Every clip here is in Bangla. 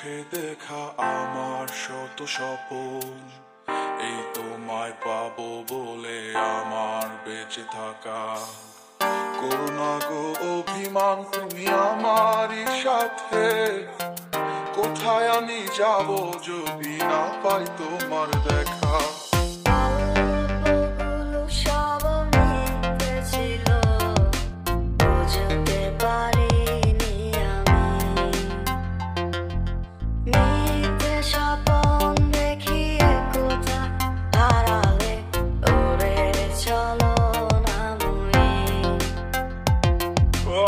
চোখে দেখা আমার শত স্বপন, এই তোমায় পাবো বলে আমার বেঁচে থাকা। করুণা গো অভিমান তুমি আমারই সাথে, কোথায় আমি যাব যদি না পাই তোমার দেখা।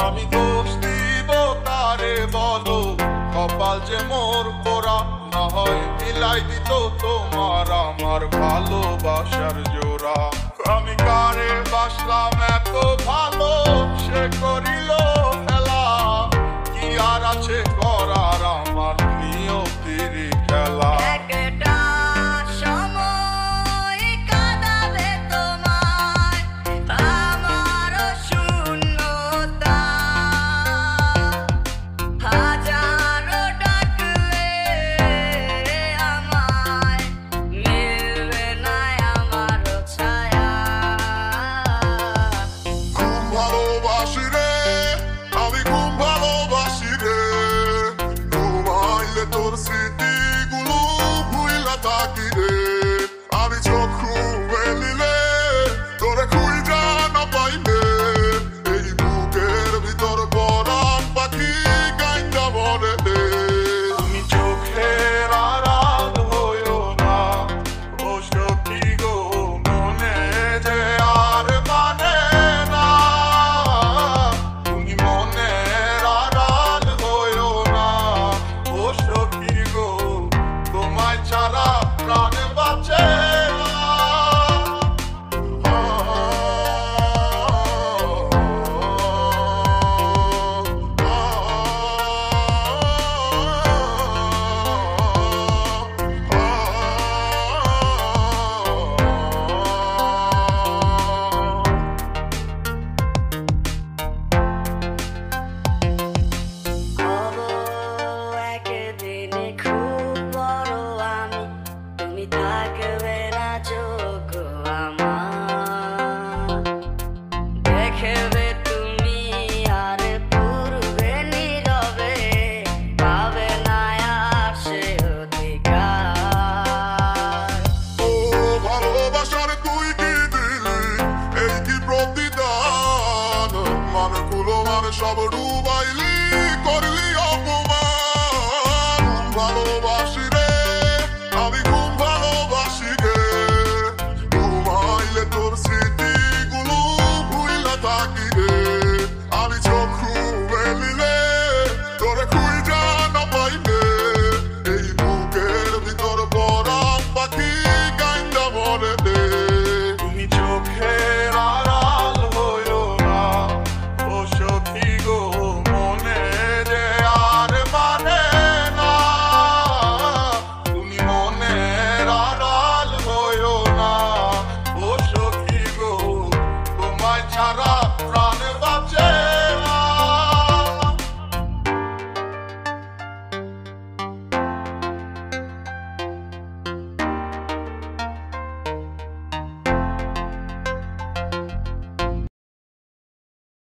আমি দোষ দিব তারে বলো, কপাল যে মোর পোড়া, না হয় মিলাই দিত তোমার আমার ভালোবাসার জোড়া। আমি কারে বাসলাম এত ভালো, সে করিল খেলা, কি আর আছে করার আমার নিয়তির খেলা। তোর স্মৃতিগুলো ভুইলা থাকি রে, আমি চোখ মেলিলে তোরে খুঁজা না পাইলে, এই বুকের ভিতর পরাণ পাখি গাইতা বলে রে। তুমি চোখের আড়াল হইও না, ও সখী গো মনে যে আর মানে না। তুমি মনের আড়াল হইও না, ও সখী গো তোমায় ছাড়া প্রাণ বাঁচে না। সব ডুবা